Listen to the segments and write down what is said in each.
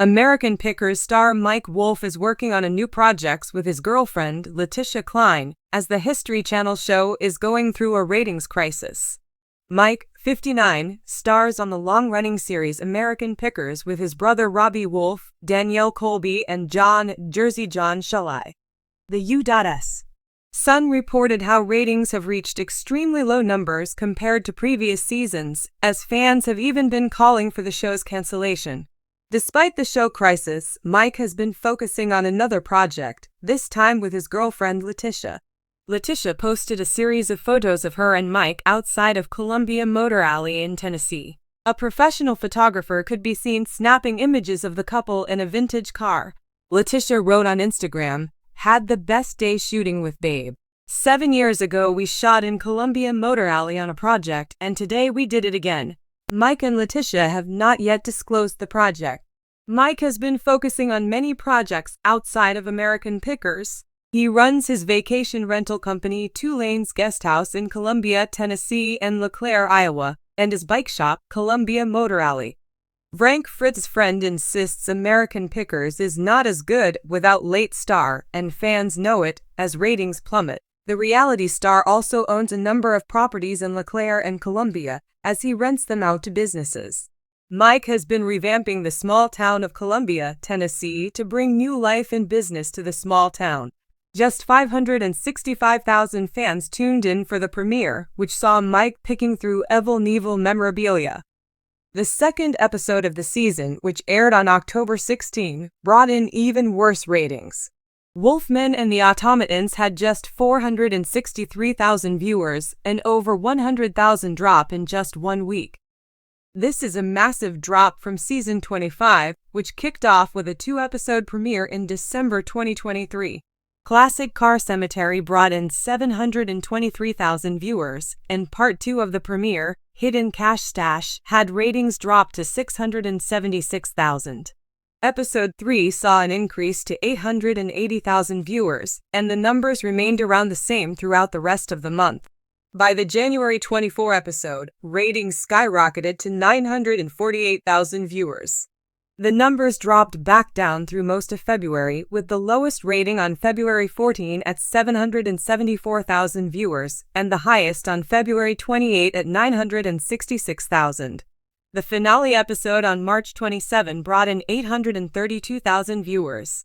American Pickers star Mike Wolfe is working on a new project with his girlfriend, Leticia Klein, as the History Channel show is going through a ratings crisis. Mike, 59, stars on the long-running series American Pickers with his brother Robbie Wolfe, Danielle Colby, and Jersey John Shalai. The U.S. Sun reported how ratings have reached extremely low numbers compared to previous seasons, as fans have even been calling for the show's cancellation. Despite the show crisis, Mike has been focusing on another project, this time with his girlfriend Leticia. Leticia posted a series of photos of her and Mike outside of Columbia Motor Alley in Tennessee. A professional photographer could be seen snapping images of the couple in a vintage car. Leticia wrote on Instagram, "Had the best day shooting with babe. 7 years ago we shot in Columbia Motor Alley on a project, and today we did it again." Mike and Leticia have not yet disclosed the project. Mike has been focusing on many projects outside of American Pickers. He runs his vacation rental company 2 Lanes Guest House in Columbia, Tennessee and LeClaire, Iowa, and his bike shop, Columbia Motor Alley. Frank Fritz's friend insists American Pickers is not as good without late star, and fans know it, as ratings plummet. The reality star also owns a number of properties in LeClaire and Columbia, as he rents them out to businesses. Mike has been revamping the small town of Columbia, Tennessee to bring new life and business to the small town. Just 565,000 fans tuned in for the premiere, which saw Mike picking through Evel Knievel memorabilia. The second episode of the season, which aired on October 16, brought in even worse ratings. Wolfman and the Automatons had just 463,000 viewers, an over 100,000 drop in just 1 week. This is a massive drop from season 25, which kicked off with a 2-episode premiere in December 2023. Classic Car Cemetery brought in 723,000 viewers, and part 2 of the premiere, Hidden Cash Stash, had ratings drop to 676,000. Episode 3 saw an increase to 880,000 viewers, and the numbers remained around the same throughout the rest of the month. By the January 24 episode, ratings skyrocketed to 948,000 viewers. The numbers dropped back down through most of February, with the lowest rating on February 14 at 774,000 viewers, and the highest on February 28 at 966,000. The finale episode on March 27 brought in 832,000 viewers.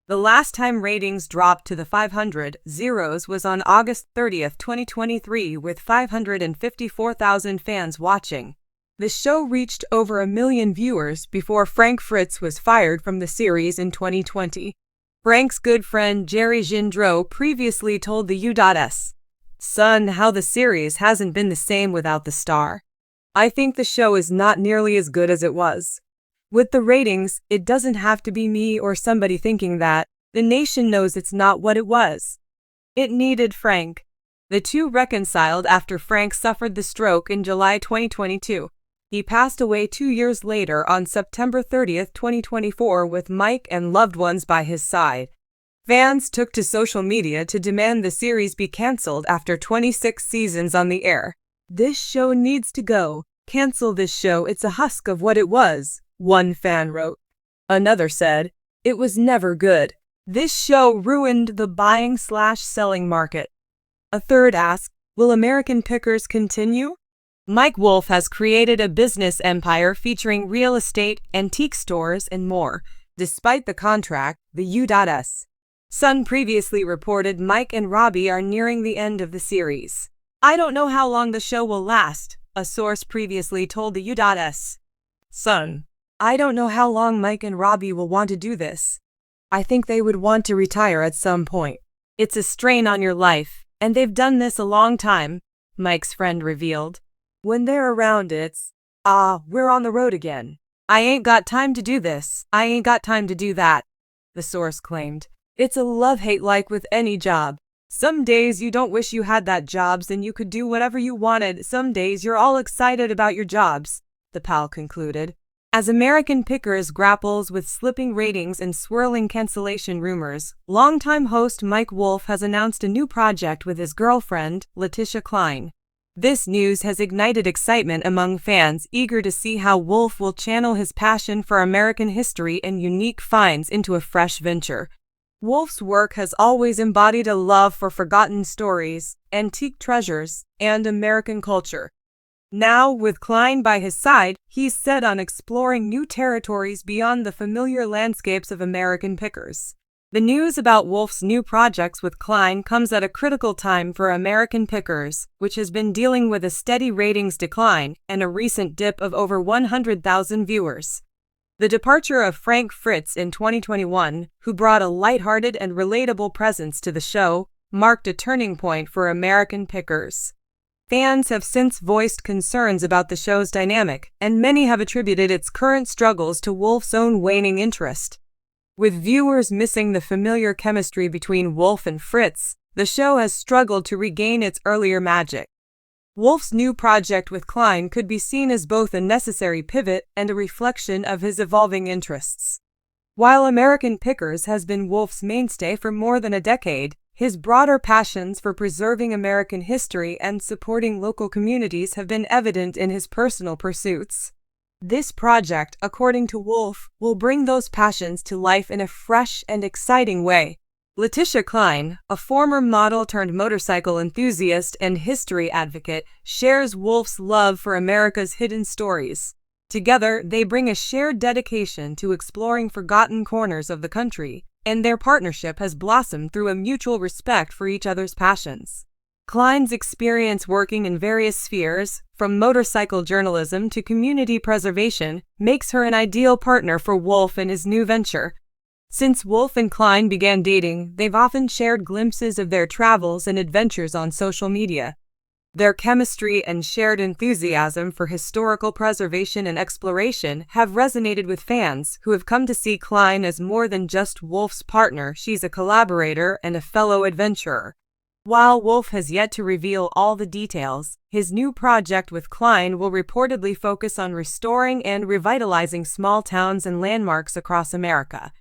The last time ratings dropped to the 500 zeros was on August 30, 2023, with 554,000 fans watching. The show reached over 1 million viewers before Frank Fritz was fired from the series in 2020. Frank's good friend Jerry Gendreau previously told the U.S. Sun how the series hasn't been the same without the star. "I think the show is not nearly as good as it was. With the ratings, it doesn't have to be me or somebody thinking that. The nation knows it's not what it was. It needed Frank." The two reconciled after Frank suffered the stroke in July 2022. He passed away 2 years later on September 30, 2024, with Mike and loved ones by his side. Fans took to social media to demand the series be canceled after 26 seasons on the air. "This show needs to go. Cancel this show, it's a husk of what it was," one fan wrote. Another said, "It was never good. This show ruined the buying/selling market." A third asked, "Will American Pickers continue?" Mike Wolfe has created a business empire featuring real estate, antique stores, and more. Despite the contract, the U.S. Sun previously reported Mike and Robbie are nearing the end of the series. "I don't know how long the show will last," a source previously told the U.S. Sun. "I don't know how long Mike and Robbie will want to do this. I think they would want to retire at some point. It's a strain on your life, and they've done this a long time," Mike's friend revealed. "When they're around it's, we're on the road again. I ain't got time to do this, I ain't got time to do that," the source claimed. "It's a love-hate like with any job. Some days you don't wish you had that jobs and you could do whatever you wanted. Some days you're all excited about your jobs," the pal concluded. As American Pickers grapples with slipping ratings and swirling cancellation rumors, longtime host Mike Wolfe has announced a new project with his girlfriend, Leticia Klein. This news has ignited excitement among fans eager to see how Wolfe will channel his passion for American history and unique finds into a fresh venture. Wolfe's work has always embodied a love for forgotten stories, antique treasures, and American culture. Now, with Klein by his side, he's set on exploring new territories beyond the familiar landscapes of American pickers. The news about Wolfe's new projects with Klein comes at a critical time for American Pickers, which has been dealing with a steady ratings decline and a recent dip of over 100,000 viewers. The departure of Frank Fritz in 2021, who brought a lighthearted and relatable presence to the show, marked a turning point for American Pickers. Fans have since voiced concerns about the show's dynamic, and many have attributed its current struggles to Wolfe's own waning interest. With viewers missing the familiar chemistry between Wolfe and Fritz, the show has struggled to regain its earlier magic. Wolfe's new project with Klein could be seen as both a necessary pivot and a reflection of his evolving interests. While American Pickers has been Wolfe's mainstay for more than a decade, his broader passions for preserving American history and supporting local communities have been evident in his personal pursuits. This project, according to Wolfe, will bring those passions to life in a fresh and exciting way. Leticia Klein, a former model turned motorcycle enthusiast and history advocate, shares Wolfe's love for America's hidden stories. Together, they bring a shared dedication to exploring forgotten corners of the country, and their partnership has blossomed through a mutual respect for each other's passions. Klein's experience working in various spheres, from motorcycle journalism to community preservation, makes her an ideal partner for Wolfe in his new venture. Since Wolfe and Klein began dating, they've often shared glimpses of their travels and adventures on social media. Their chemistry and shared enthusiasm for historical preservation and exploration have resonated with fans who have come to see Klein as more than just Wolfe's partner. She's a collaborator and a fellow adventurer. While Wolfe has yet to reveal all the details, his new project with Klein will reportedly focus on restoring and revitalizing small towns and landmarks across America.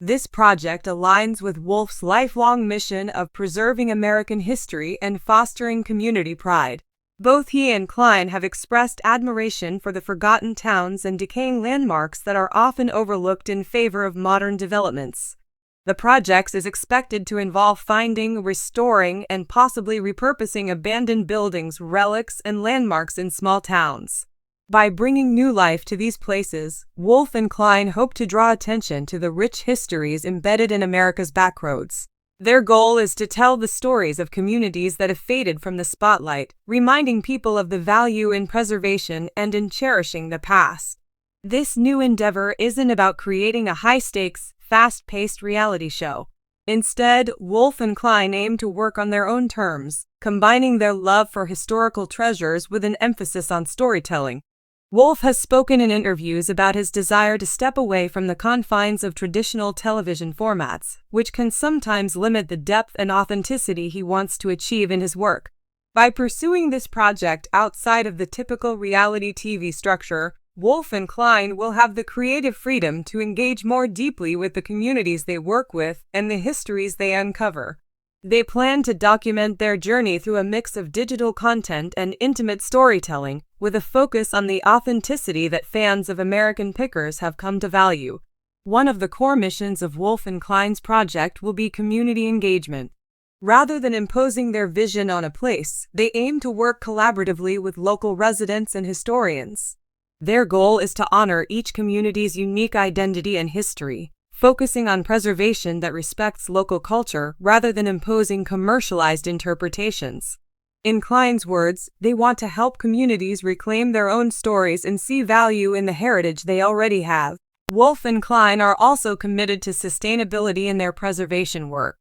This project aligns with Wolfe's lifelong mission of preserving American history and fostering community pride. Both he and Klein have expressed admiration for the forgotten towns and decaying landmarks that are often overlooked in favor of modern developments. The project is expected to involve finding, restoring, and possibly repurposing abandoned buildings, relics, and landmarks in small towns. By bringing new life to these places, Wolfe and Klein hope to draw attention to the rich histories embedded in America's backroads. Their goal is to tell the stories of communities that have faded from the spotlight, reminding people of the value in preservation and in cherishing the past. This new endeavor isn't about creating a high-stakes, fast-paced reality show. Instead, Wolfe and Klein aim to work on their own terms, combining their love for historical treasures with an emphasis on storytelling. Wolfe has spoken in interviews about his desire to step away from the confines of traditional television formats, which can sometimes limit the depth and authenticity he wants to achieve in his work. By pursuing this project outside of the typical reality TV structure, Wolfe and Klein will have the creative freedom to engage more deeply with the communities they work with and the histories they uncover. They plan to document their journey through a mix of digital content and intimate storytelling, with a focus on the authenticity that fans of American Pickers have come to value. One of the core missions of Wolfe and Klein's project will be community engagement. Rather than imposing their vision on a place, they aim to work collaboratively with local residents and historians. Their goal is to honor each community's unique identity and history, focusing on preservation that respects local culture rather than imposing commercialized interpretations. In Klein's words, they want to help communities reclaim their own stories and see value in the heritage they already have. Wolfe and Klein are also committed to sustainability in their preservation work.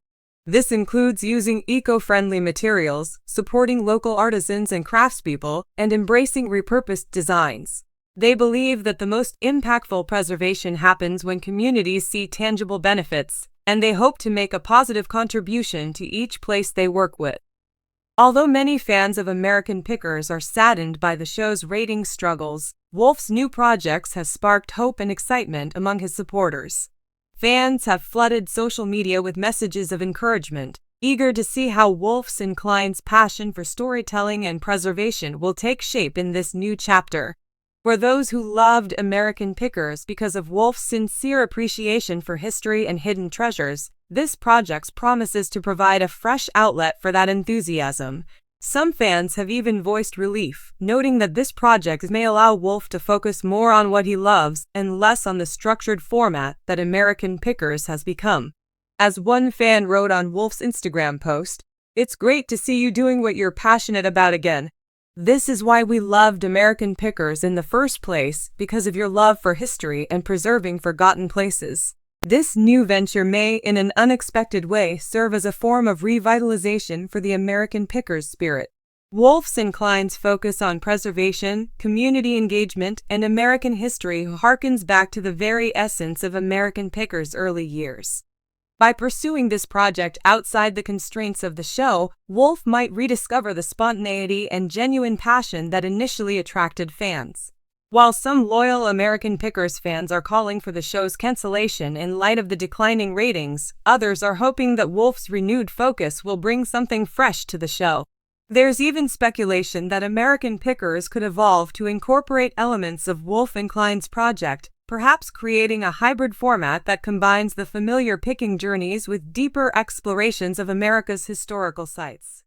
This includes using eco-friendly materials, supporting local artisans and craftspeople, and embracing repurposed designs. They believe that the most impactful preservation happens when communities see tangible benefits, and they hope to make a positive contribution to each place they work with. Although many fans of American Pickers are saddened by the show's ratings struggles, Wolfe's new projects have sparked hope and excitement among his supporters. Fans have flooded social media with messages of encouragement, eager to see how Wolfe and Klein's passion for storytelling and preservation will take shape in this new chapter. For those who loved American Pickers because of Wolfe's sincere appreciation for history and hidden treasures, this project promises to provide a fresh outlet for that enthusiasm. Some fans have even voiced relief, noting that this project may allow Wolfe to focus more on what he loves and less on the structured format that American Pickers has become. As one fan wrote on Wolfe's Instagram post, "It's great to see you doing what you're passionate about again. This is why we loved American Pickers in the first place, because of your love for history and preserving forgotten places. This new venture may, in an unexpected way, serve as a form of revitalization for the American Pickers spirit." Wolfe and Klein's focus on preservation, community engagement, and American history harkens back to the very essence of American Pickers' early years. By pursuing this project outside the constraints of the show, Wolfe might rediscover the spontaneity and genuine passion that initially attracted fans. While some loyal American Pickers fans are calling for the show's cancellation in light of the declining ratings, others are hoping that Wolfe's renewed focus will bring something fresh to the show. There's even speculation that American Pickers could evolve to incorporate elements of Wolfe and Klein's project, perhaps creating a hybrid format that combines the familiar picking journeys with deeper explorations of America's historical sites.